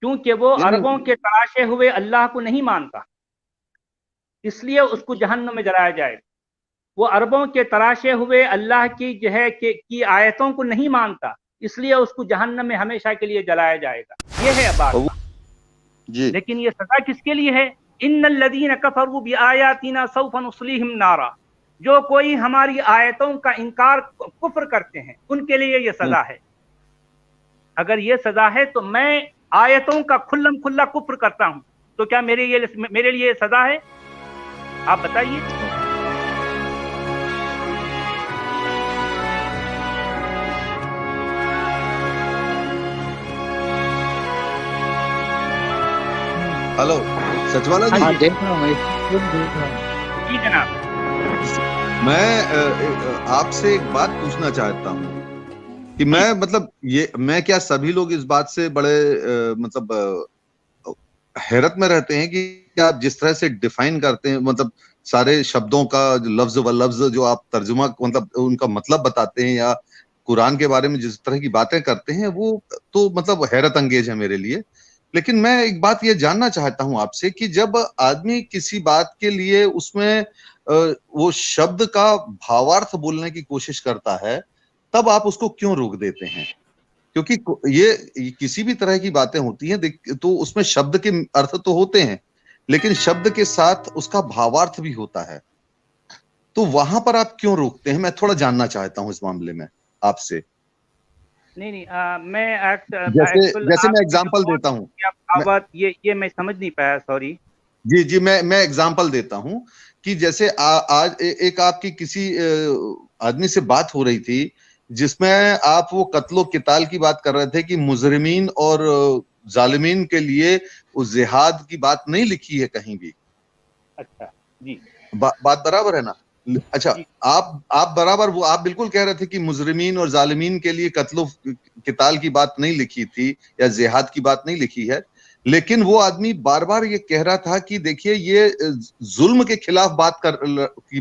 کیونکہ وہ عربوں کے تراشے ہوئے اللہ کو نہیں مانتا، اس لیے اس کو جہنم میں جلایا جائے گا۔ وہ عربوں کے تراشے ہوئے اللہ کی جو ہے کی آیتوں کو نہیں مانتا، اس لیے اس کو جہنم میں ہمیشہ کے لیے جلایا جائے گا۔ یہ ہے بات جی۔ لیکن یہ سزا کس کے لیے ہے؟ ان الذین کفروا بآیاتنا سوف نصلیہم نارا، جو کوئی ہماری آیتوں کا انکار کفر کرتے ہیں ان کے لیے یہ سزا ہے۔ اگر یہ سزا ہے تو میں آیتوں کا کھلم کھلا کفر کرتا ہوں تو کیا میرے لیے یہ سزا ہے؟ آپ بتائیے۔ ہلو سچ والا جی، دیکھ رہا ہوں جی جناب، میں آپ سے ایک بات پوچھنا چاہتا ہوں کہ میں مطلب میں کیا سبھی لوگ اس بات سے بڑے مطلب حیرت میں رہتے ہیں کہ آپ جس طرح سے ڈیفائن کرتے ہیں، مطلب سارے شبدوں کا لفظ و لفظ جو آپ ترجمہ مطلب ان کا مطلب بتاتے ہیں یا قرآن کے بارے میں جس طرح کی باتیں کرتے ہیں، وہ تو مطلب حیرت انگیز ہے میرے لیے۔ لیکن میں ایک بات یہ جاننا چاہتا ہوں آپ سے کہ جب آدمی کسی بات کے لیے اس میں وہ شبد کا بھاوارتھ بولنے کی کوشش کرتا ہے، تب آپ اس کو کیوں روک دیتے ہیں؟ کیونکہ یہ کسی بھی طرح کی باتیں ہوتی ہیں تو اس میں شبد کے ارتھ تو ہوتے ہیں، لیکن شبد کے ساتھ اس کا بھاوارتھ بھی ہوتا ہے، تو وہاں پر آپ کیوں روکتے ہیں؟ میں تھوڑا جاننا چاہتا ہوں اس معاملے میں آپ سے۔ نہیں میں جیسے میں ایگزامپل دیتا ہوں، یہ میں سمجھ نہیں پایا، سوری۔ جی میں ایگزامپل دیتا ہوں کہ جیسے آج ایک آپ کی کسی آدمی سے بات ہو رہی تھی جس میں آپ وہ قتل و قتال کی بات کر رہے تھے کہ مجرمین اور ظالمین کے لیے اس جہاد کی بات نہیں لکھی ہے کہیں بھی۔ اچھا جی، بات برابر ہے نا؟ اچھا، جی، آپ برابر وہ آپ بالکل کہہ رہے تھے کہ مجرمین اور ظالمین کے لیے قتل و قتال کی بات نہیں لکھی تھی یا جہاد کی بات نہیں لکھی ہے، لیکن وہ آدمی بار بار یہ کہہ رہا تھا کہ دیکھیے یہ ظلم کے خلاف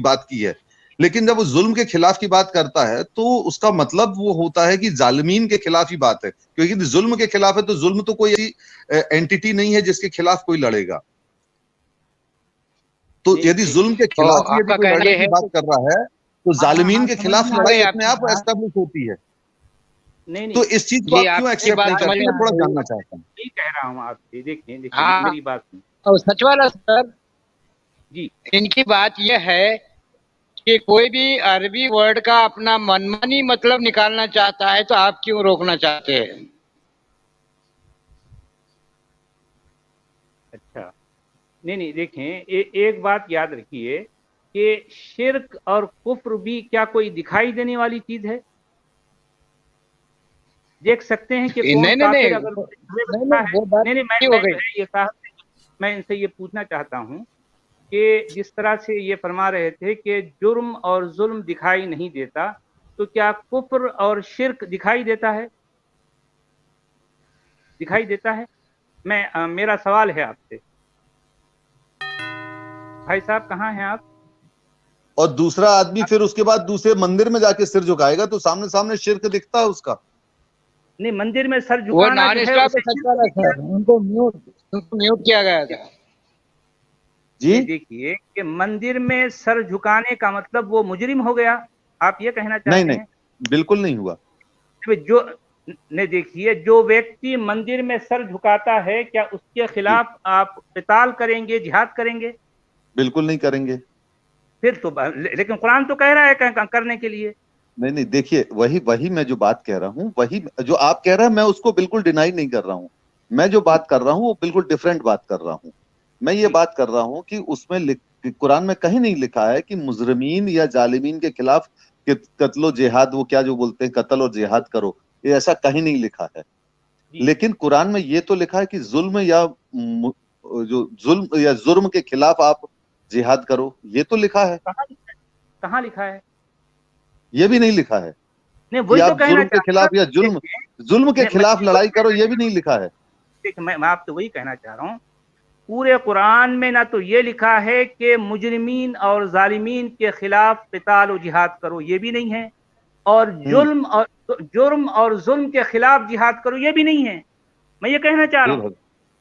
بات کی ہے، لیکن جب وہ ظلم کے خلاف کی بات کرتا ہے تو اس کا مطلب وہ ہوتا ہے کہ ظالمین کے خلاف ہی بات ہے، کیونکہ ظلم کے خلاف ہے تو ظلم تو کوئی ایسی اینٹیٹی نہیں ہے جس کے خلاف کوئی لڑے گا۔ تو یدی ظلم کے خلاف یدی کوئی لڑنے کی بات کر رہا ہے تو ظالمین کے خلاف لڑائی اپنے آپ اسٹیبلش ہوتی ہے۔ تو اس چیز کو آپ کیوں ایکسپٹ نہیں کرتے؟ میں تھوڑا جاننا چاہتا ہوں۔ یہی کہہ رہا ہوں آپ سے، دیکھیں میری بات سچ والا سر جی، ان کی بات یہ ہے کہ کوئی بھی عربی ورڈ کا اپنا منمانی مطلب نکالنا چاہتا ہے تو آپ کیوں روکنا چاہتے ہیں؟ اچھا، نہیں دیکھیں ایک بات یاد رکھیے کہ شرک اور کفر بھی کیا کوئی دکھائی دینے والی چیز ہے؟ دیکھ سکتے ہیں کہ کون کافر اگر میں ان سے یہ پوچھنا چاہتا ہوں کہ جس طرح سے یہ فرما رہے تھے کہ جرم اور ظلم دکھائی نہیں دیتا، تو کیا کفر اور شرک دکھائی دیتا ہے؟ دکھائی دیتا ہے؟ میرا سوال ہے آپ سے، بھائی صاحب کہاں ہیں آپ؟ اور دوسرا آدمی پھر اس کے بعد دوسرے مندر میں جا کے سر جھکائے گا تو سامنے سامنے شرک دکھتا ہے اس کا؟ نہیں، مندر میں سر جھکانا جو ہے ان کو میوٹ کیا گیا تھا۔ جی دیکھیے کہ مندر میں سر جھکانے کا مطلب وہ مجرم ہو گیا، آپ یہ کہنا چاہتے ہیں؟ نہیں بالکل نہیں ہوا۔ جو نہیں، دیکھیے جو ویکتی مندر میں سر جھکاتا ہے کیا اس کے خلاف آپ قتال کریں گے، جہاد کریں گے؟ بالکل نہیں کریں گے۔ پھر تو لیکن قرآن تو کہہ رہا ہے کرنے کے لیے۔ نہیں دیکھیے وہی میں جو بات کہہ رہا ہوں، وہی جو آپ کہہ رہے ہیں میں اس کو بالکل ڈینائی نہیں کر رہا ہوں۔ میں جو بات کر رہا ہوں وہ بالکل ڈیفرنٹ بات کر رہا ہوں۔ میں یہ بات کر رہا ہوں کہ اس میں قرآن میں کہیں نہیں لکھا ہے کہ مجرمین یا ظالمین کے خلاف قتل و جہاد، وہ کیا جو بولتے ہیں قتل اور جہاد کرو، یہ ایسا کہیں نہیں لکھا ہے۔ لیکن قرآن میں یہ تو لکھا ہے کہ ظلم یا جرم کے خلاف آپ جہاد کرو، یہ تو لکھا ہے۔ کہاں لکھا ہے؟ یہ بھی نہیں لکھا ہے کہ آپ ظلم کے خلاف یا ظلم کے خلاف لڑائی کرو، یہ بھی نہیں لکھا ہے۔ میں آپ سے وہی کہنا چاہ رہا ہوں، پورے قرآن میں نہ تو یہ لکھا ہے کہ مجرمین اور ظالمین کے خلاف قتال و جہاد کرو، یہ بھی نہیں ہے، اور جرم اور ظلم کے خلاف جہاد کرو، یہ بھی نہیں ہے۔ میں یہ کہنا چاہ رہا ہوں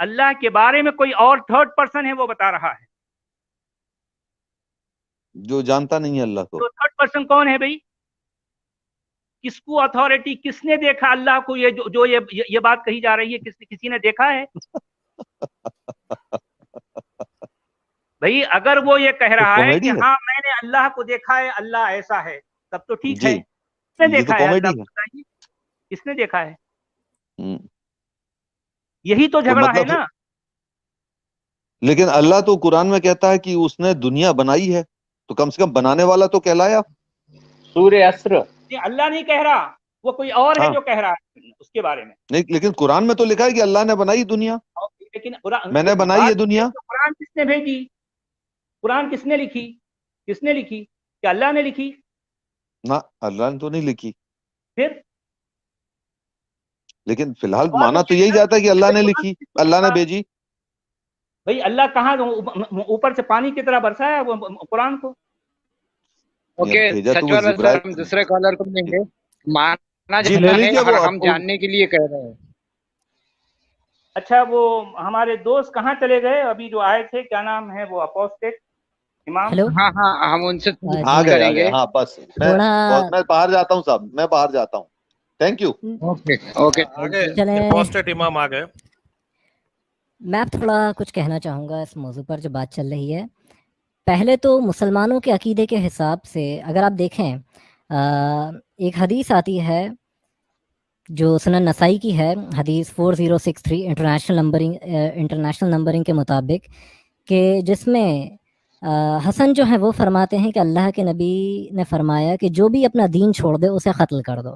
اللہ کے بارے میں کوئی اور تھرڈ پرسن ہے وہ بتا رہا ہے. جو جانتا نہیں ہے اللہ کو. تو تھرڈ پرسن کون ہے بھائی؟ کس کو اتھارٹی، کس نے دیکھا اللہ کو؟ یہ جو یہ بات کہی جا رہی ہے کسی نے دیکھا ہے بھائی؟ اگر وہ یہ کہہ رہا ہے کہ ہاں میں نے اللہ کو دیکھا ہے، اللہ ایسا ہے، تب تو ٹھیک ہے. کس نے دیکھا ہے اللہ کو؟ بتائیے کس نے دیکھا ہے؟ یہی تو جھگڑا ہے نا. لیکن اللہ تو قرآن میں کہتا ہے کہ اس نے دنیا بنائی ہے، تو کم سے کم بنانے والا تو کہلایا. سورہ اسر. اللہ نہیں کہہ رہا، وہ کوئی اور ہے جو کہہ رہا ہے اس کے بارے میں. نہیں، لیکن قرآن میں تو لکھا ہے کہ اللہ نے بنائی دنیا. لیکن میں نے بنائی ہے دنیا. قرآن کس نے بھیجی؟ قرآن کس نے لکھی؟ کس نے لکھی؟ کیا اللہ نے لکھی؟ نہ، اللہ نے تو نہیں لکھی. پھر لیکن فی الحال مانا تو یہی جاتا ہے کہ اللہ نے لکھی، اللہ نے بھیجی. بھئی اللہ کہاں اوپر سے پانی کی طرح برسایا ہے قرآن کو؟ اوکے، سچ والا سر ہم دوسرے کالر کو دیں گے. مانا جاتا ہے اور ہم جاننے کے لیے کہہ رہے ہیں. اچھا، وہ ہمارے دوست کہاں چلے گئے ابھی جو آئے تھے؟ کیا نام ہے وہ؟ اپوسٹیٹ امام. ہاں ہاں، ہم ان سے آ گئے. ہاں بس میں باہر جاتا ہوں صاحب، میں باہر جاتا ہوں. Thank you. اوکے. اپوسٹیٹ امام آ گئے. میں تھوڑا کچھ کہنا چاہوں گا اس موضوع پر جو بات چل رہی ہے. پہلے تو مسلمانوں کے عقیدے کے حساب سے اگر آپ دیکھیں، ایک حدیث آتی ہے جو سنن نسائی کی ہے، حدیث 4063 انٹرنیشنل نمبرنگ کے مطابق، کہ جس میں حسن جو ہے وہ فرماتے ہیں کہ اللہ کے نبی نے فرمایا کہ جو بھی اپنا دین چھوڑ دے اسے قتل کر دو.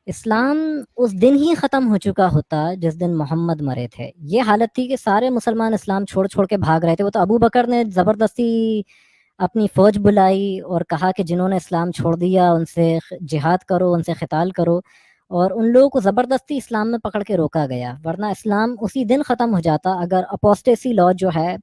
اسلام اس دن ہی ختم ہو چکا ہوتا جس دن محمد مرے تھے. یہ حالت تھی کہ سارے مسلمان اسلام چھوڑ کے بھاگ رہے تھے. وہ تو ابو بکر نے زبردستی اپنی فوج بلائی اور کہا کہ جنہوں نے اسلام چھوڑ دیا ان سے جہاد کرو، ان سے قتال کرو، اور ان لوگوں کو زبردستی اسلام میں پکڑ کے روکا گیا، ورنہ اسلام اسی دن ختم ہو جاتا. اگر اپوسٹیسی لا جو ہے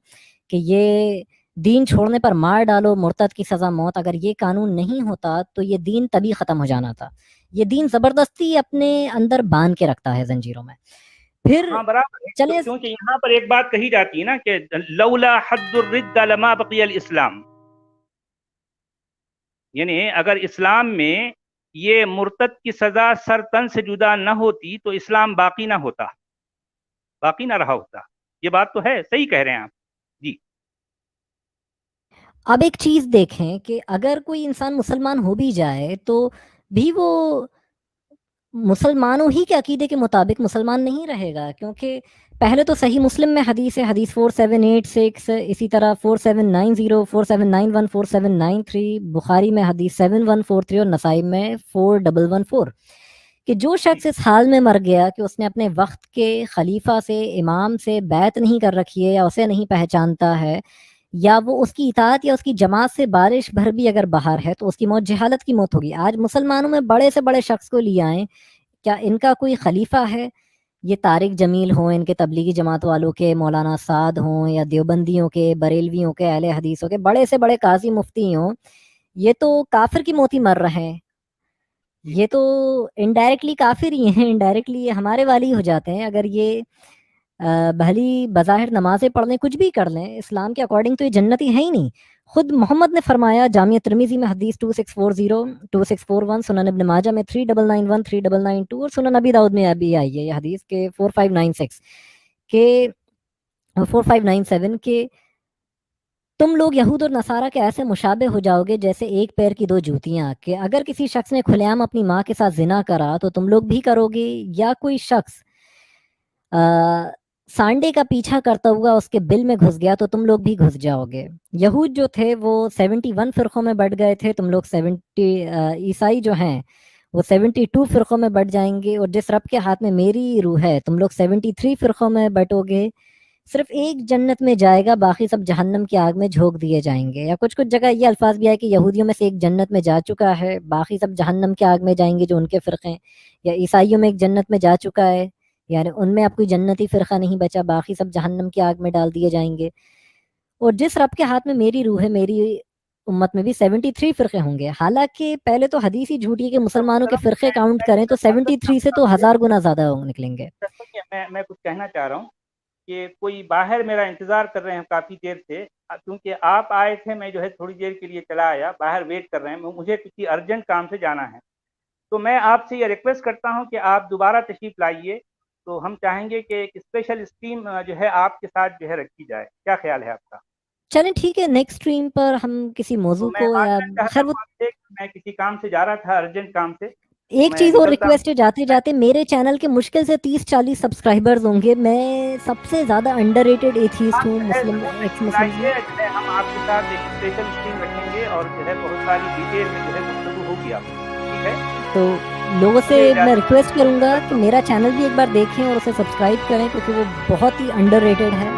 کہ یہ دین چھوڑنے پر مار ڈالو، مرتد کی سزا موت، اگر یہ قانون نہیں ہوتا تو یہ دین تبھی ختم ہو جانا تھا. یہ دین زبردستی اپنے اندر باندھ کے رکھتا ہے زنجیروں میں. پھر چلے، کیونکہ یہاں پر ایک بات کہی جاتی ہے نا کہ لولا حد الرد لما بقی الاسلام، یعنی اگر اسلام میں یہ مرتد کی سزا سر تن سے جدا نہ ہوتی تو اسلام باقی نہ ہوتا، باقی نہ رہا ہوتا. یہ بات تو ہے، صحیح کہہ رہے ہیں آپ. جی، اب ایک چیز دیکھیں کہ اگر کوئی انسان مسلمان ہو بھی جائے تو بھی وہ مسلمانوں ہی کے عقیدے کے مطابق مسلمان نہیں رہے گا، کیونکہ پہلے تو صحیح مسلم میں حدیث ہے، حدیث 4786، اسی طرح 4790، 4791، 4793، بخاری میں حدیث 7143 اور نسائی میں 4114، کہ جو شخص اس حال میں مر گیا کہ اس نے اپنے وقت کے خلیفہ سے، امام سے بیعت نہیں کر رکھی ہے، یا اسے نہیں پہچانتا ہے، یا وہ اس کی اطاعت یا اس کی جماعت سے بارش بھر بھی اگر باہر ہے تو اس کی موت جہالت کی موت ہوگی. آج مسلمانوں میں بڑے سے بڑے شخص کو لے آئیں، کیا ان کا کوئی خلیفہ ہے؟ یہ طارق جمیل ہوں، ان کے تبلیغی جماعت والوں کے، مولانا سعد ہوں، یا دیوبندیوں کے، بریلویوں کے، اہل حدیثوں کے بڑے سے بڑے قاضی مفتی ہوں، یہ تو کافر کی موت ہی مر رہے ہیں. یہ تو انڈائریکٹلی کافر ہی ہیں، انڈائریکٹلی یہ ہمارے والی ہو جاتے ہیں. اگر یہ بھلی بظاہر نمازیں پڑھ لیں، کچھ بھی کر لیں، اسلام کے اکارڈنگ تو یہ جنتی ہے ہی نہیں. خود محمد نے فرمایا جامعہ ترمذی میں حدیث 2640، 2641، سنن ابن ماجہ میں 3991، 3992، اور سنن نبی داؤد میں ابھی آئی ہے یہ حدیث کے 4596 کے 4597 کہ تم لوگ یہود اور نصارہ کے ایسے مشابہ ہو جاؤ گے جیسے ایک پیر کی دو جوتیاں، کہ اگر کسی شخص نے کھلے عام اپنی ماں کے ساتھ زنا کرا تو تم لوگ بھی کرو گے، یا کوئی شخص سانڈے کا پیچھا کرتا ہوا اس کے بل میں گھس گیا تو تم لوگ بھی گھس جاؤ گے. یہود جو تھے وہ 71 فرقوں میں بٹ گئے تھے، تم لوگ 70، عیسائی جو ہیں وہ 72 فرقوں میں بٹ جائیں گے، اور جس رب کے ہاتھ میں میری روح ہے تم لوگ 73 فرقوں میں بٹو گے. صرف ایک جنت میں جائے گا، باقی سب جہنم کی آگ میں جھونک دیے جائیں گے. یا کچھ جگہ یہ الفاظ بھی ہے کہ یہودیوں میں سے ایک جنت میں جا چکا ہے، باقی سب جہنم کی آگ میں جائیں گے جو ان کے فرقے، یا عیسائیوں میں ایک جنت میں جا چکا ہے، یعنی ان میں اب کوئی جنتی فرقہ نہیں بچا، باقی سب جہنم کی آگ میں ڈال دیے جائیں گے. اور جس رب کے ہاتھ میں میری روح ہے، میری امت میں بھی 73 فرقے ہوں گے. حالانکہ پہلے تو حدیث ہی جھوٹی ہے کہ مسلمانوں کے فرقے کاؤنٹ کریں تو 73 سے تو 1000 گنا زیادہ نکلیں گے. میں کچھ کہنا چاہ رہا ہوں کہ کوئی باہر میرا انتظار کر رہے ہیں کافی دیر سے, کیونکہ آپ آئے تھے, میں جو ہے تھوڑی دیر کے لیے چلا آیا, باہر ویٹ کر رہے ہیں, مجھے کسی ارجنٹ کام سے جانا ہے. تو میں آپ سے یہ ریکویسٹ کرتا ہوں کہ آپ دوبارہ تشریف لائیے, تو ہم چاہیں گے کہ ایک اسپیشل اسٹریم جو ہے آپ کے ساتھ جو ہے رکھی جائے. کیا خیال ہے آپ کا؟ چلیں ٹھیک ہے, نیکسٹ اسٹریم پر ہم کسی موضوع تو کو, میں یا چاہتا خیر ہوں وہ آپ سے, میں کسی کام سے جا رہا تھا, ارجنٹ کام سے. ایک چیز اور ریکویسٹ ہے, جاتے جاتے میرے چینل کے مشکل سے 30-40 سبسکرائبرز ہوں گے. میں سب سے زیادہ انڈر ریٹڈ ایتھیسٹ ہوں مسلم ایکس مسلم میں. ہم آپ کے ساتھ ایک اسپیشل اسٹریم رکھیں گے اور جو ہے بہت ساری ڈیٹیل میں جو ہے گفتگو ہوگی آپ کو, ٹھیک ہے؟ تو لوگوں سے میں ریکویسٹ کروں گا کہ میرا چینل بھی ایک بار دیکھیں اور اسے سبسکرائب کریں, کیونکہ وہ بہت ہی انڈر ریٹڈ ہے.